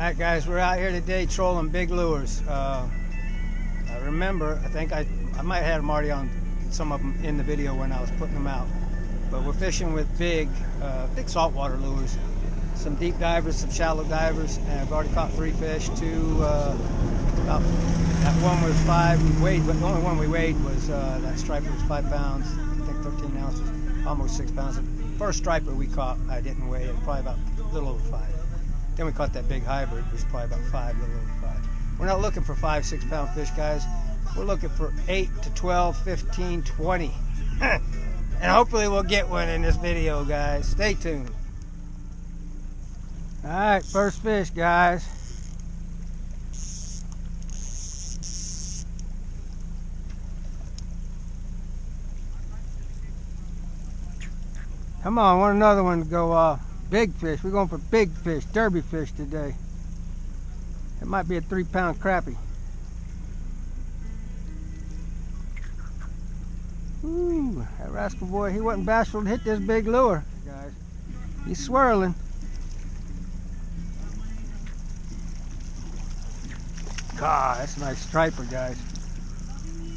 Alright guys, we're out here today trolling big lures. I think I might have had them already on some of them in the video when I was putting them out. But we're fishing with big saltwater lures. Some deep divers, some shallow divers, and I've already caught 3 fish. That one was 5. We weighed, but the only one we weighed was that striper was 5 pounds, I think 13 ounces, almost 6 pounds. The first striper we caught, I didn't weigh it, probably about a little over 5. Then we caught that big hybrid, which was probably about 5, a little over 5. We're not looking for 5, 6 pound fish, guys. We're looking for 8 to 12, 15, 20. And hopefully we'll get one in this video, guys. Stay tuned. All right, first fish, guys. Come on, want another one to go off. Big fish. We're going for big fish, derby fish today. It might be a 3 pound crappie. Ooh, that rascal boy, he wasn't bashful to hit this big lure, guys. He's swirling. God, that's a nice striper, guys.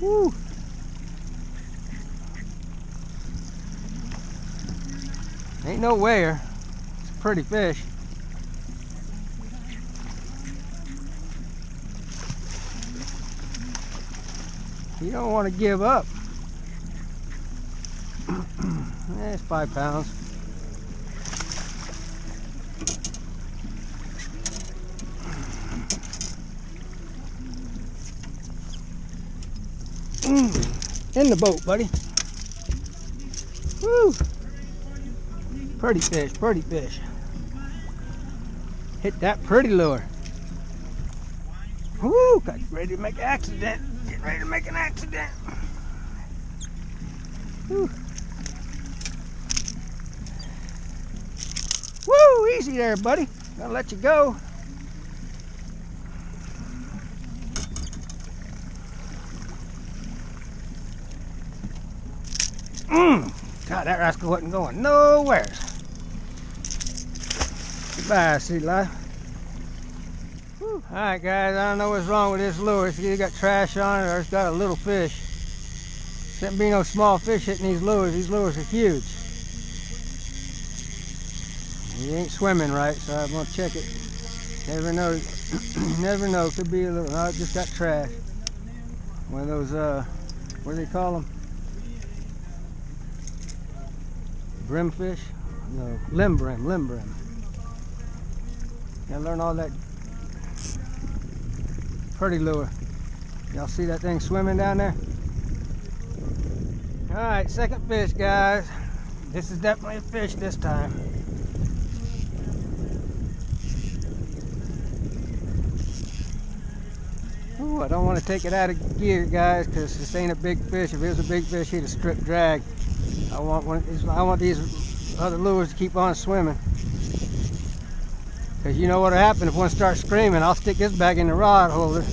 Woo. Ain't no wear. It's a pretty fish. You don't want to give up. It's 5 pounds. In the boat, buddy. Woo! Pretty fish, pretty fish. Hit that pretty lure. Woo! Got ready to make an accident. Getting ready to make an accident. Woo! Woo! Easy there, buddy. Gonna let you go. God, that rascal wasn't going nowhere. Goodbye, sea life. Alright guys, I don't know what's wrong with this lure. It's either got trash on it or it's got a little fish. Shouldn't be no small fish hitting these lures. These lures are huge. He ain't swimming right, so I'm gonna check it. Never know. Never know. Could be a little. No, it just got trash. One of those what do they call them? Brimfish? No, limb brim. Gotta learn all that. Pretty lure. Y'all see that thing swimming down there? Alright, second fish, guys. This is definitely a fish this time. Ooh, I don't want to take it out of gear, guys, because this ain't a big fish. If it was a big fish, he'd have stripped drag. I want these other lures to keep on swimming. Because you know what'll happen if one starts screaming, I'll stick this back in the rod holder.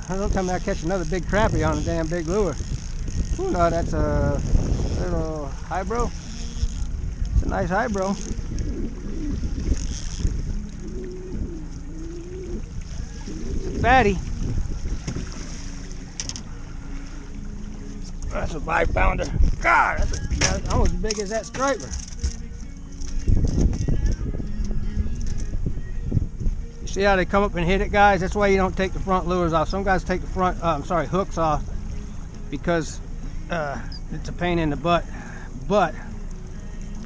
Don't tell me I catch another big crappie on a damn big lure. Oh no, that's a little hybro. It's a nice hybro. It's a fatty. That's a 5 pounder. God, that's almost as big as that striper. You see how they come up and hit it, guys? That's why you don't take the front lures off. Some guys take the front, hooks off because it's a pain in the butt. But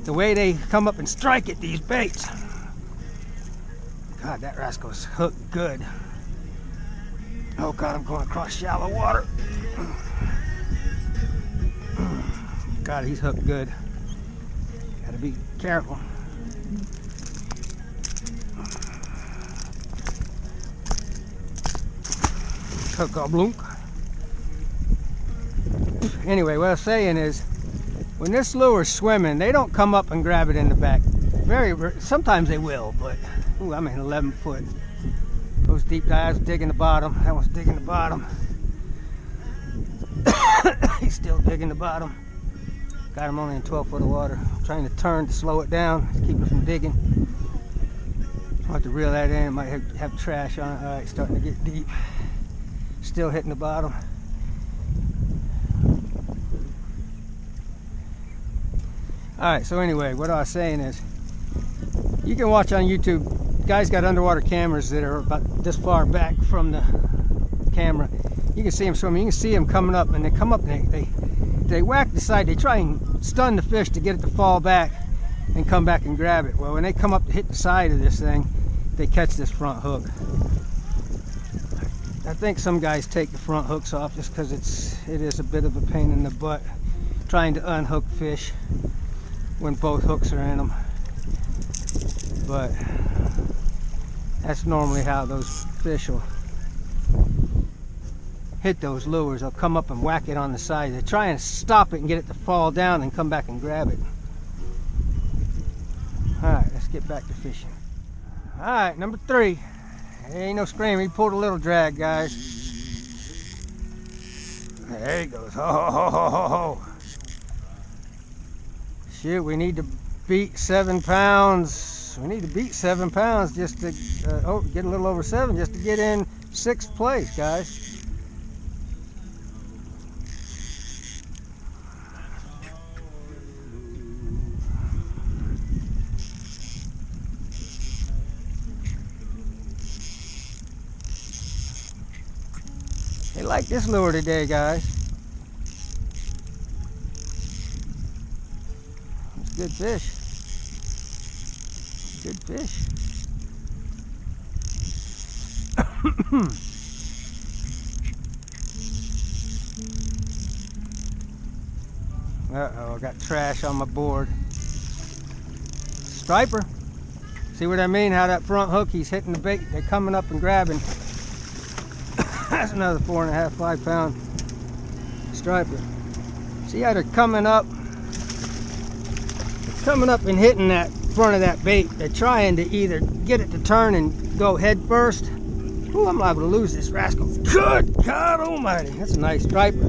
the way they come up and strike at these baits, God, that rascal's hooked good. Oh God, I'm going across shallow water. God, he's hooked good. Gotta be careful. Hook a blunk. Anyway, what I was saying is, when this lure's swimming, they don't come up and grab it in the back. Sometimes they will, but ooh, I'm in 11 foot. Those deep dives digging the bottom. That one's digging the bottom. He's still digging the bottom. Got him only in 12 foot of water. trying to turn to slow it down, keep it from digging. I'll have to reel that in. It might have trash on it. All right, starting to get deep. Still hitting the bottom. All right, so anyway, what I was saying is, you can watch on YouTube. Guys got underwater cameras that are about this far back from the camera. You can see them swimming. You can see them coming up, and they come up and they whack the side. They try and stun the fish to get it to fall back and come back and grab it. Well, when they come up to hit the side of this thing, they catch this front hook. I think some guys take the front hooks off just because it is a bit of a pain in the butt trying to unhook fish when both hooks are in them. But that's normally how those fish will hit those lures. They'll come up and whack it on the side. They try and stop it and get it to fall down and come back and grab it. Alright, let's get back to fishing. Alright, number 3. There ain't no scream. He pulled a little drag, guys. There he goes. Ho, ho, ho, ho, ho, ho. Shoot, we need to beat 7 pounds. We need to beat 7 pounds just to get a little over 7 just to get in 6th place, guys. They like this lure today, guys. It's good fish. Good fish. Uh-oh, I got trash on my board. Striper. See what I mean? How that front hook, he's hitting the bait. They're coming up and grabbing. That's another 4.5, 5 pound striper. See how they're coming up? They're coming up and hitting that front of that bait. They're trying to either get it to turn and go head first. Ooh, I'm liable to lose this rascal. Good God almighty. That's a nice striper.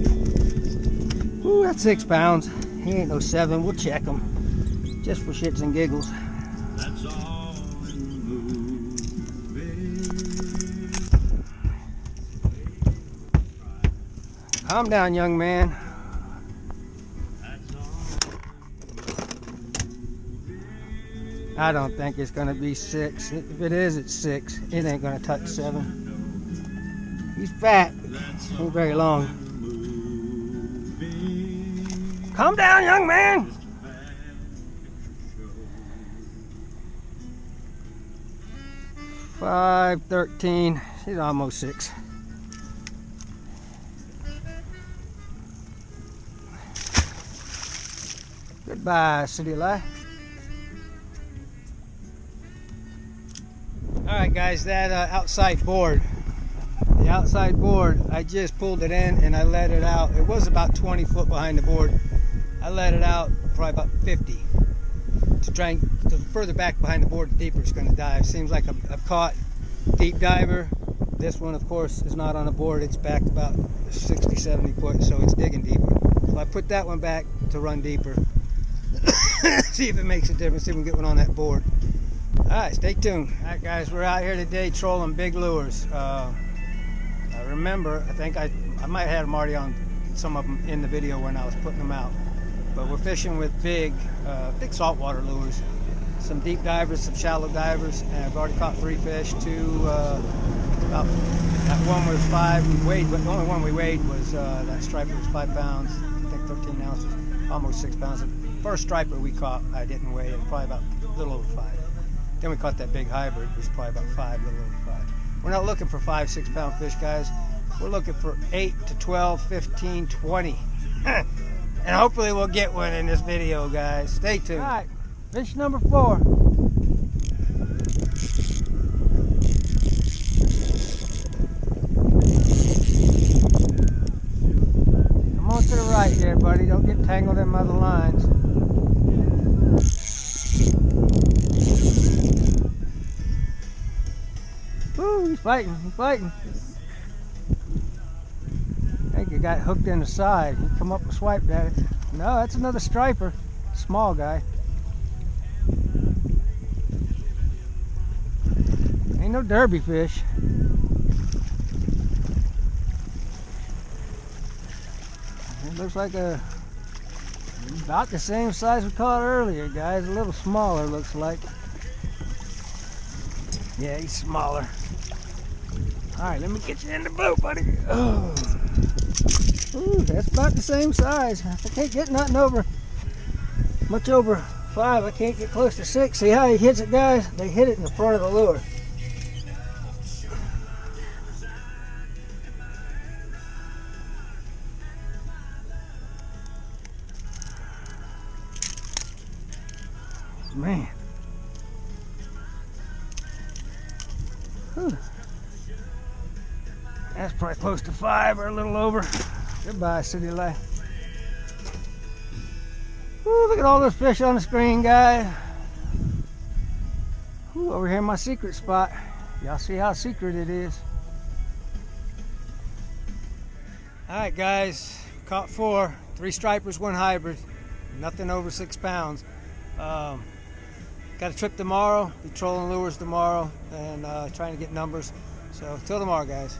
Ooh, that's 6 pounds. He ain't no 7. We'll check him. Just for shits and giggles. That's all. Calm down, young man. I don't think it's going to be 6. If it is, it's 6. It ain't going to touch 7. He's fat. Ain't very long. Calm down, young man. $5.13. He's almost 6. Goodbye, City Life. Alright guys, that outside board. The outside board, I just pulled it in and I let it out. It was about 20 foot behind the board. I let it out probably about 50. To try and, the further back behind the board, the deeper it's going to dive. Seems like I've caught deep diver. This one, of course, is not on the board. It's back about 60, 70 foot, so it's digging deeper. So I put that one back to run deeper. See if it makes a difference. See if we can get one on that board. Alright, stay tuned. Alright guys, we're out here today trolling big lures. I remember, I think I might have had them already on some of them in the video when I was putting them out. But we're fishing with big saltwater lures. Some deep divers, some shallow divers, and I've already caught 3 fish. 2, about, that one was 5. We weighed, but the only one we weighed was that striper was 5 pounds. I think 13 ounces, almost 6 pounds. The first striper we caught, I didn't weigh it, probably about a little over 5. Then we caught that big hybrid, which was probably about 5, a little over 5. We're not looking for 5, 6 pound fish, guys. We're looking for 8 to 12, 15, 20. And hopefully we'll get one in this video, guys. Stay tuned. All right, fish number 4. Come on to the right there, buddy. Don't get tangled in other lines. Woo, he's fighting, he's fighting. I think he got hooked in the side. He come up and swiped at it. No, that's another striper. Small guy. no derby fish. It looks like about the same size we caught earlier, guys. A little smaller, looks like. Yeah, he's smaller. All right, let me get you in the boat, buddy. Oh. Ooh, that's about the same size. I can't get nothing much over 5. I can't get close to 6. See how he hits it, guys? They hit it in the front of the lure. Man. Whew. That's probably close to 5 or a little over. Goodbye, city life. Ooh, look at all those fish on the screen, guys. Ooh, over here in my secret spot. Y'all see how secret it is. All right, guys, caught 4, 3 stripers, 1 hybrid, nothing over 6 pounds. Got a trip tomorrow, be trolling lures tomorrow, and trying to get numbers. So till tomorrow, guys.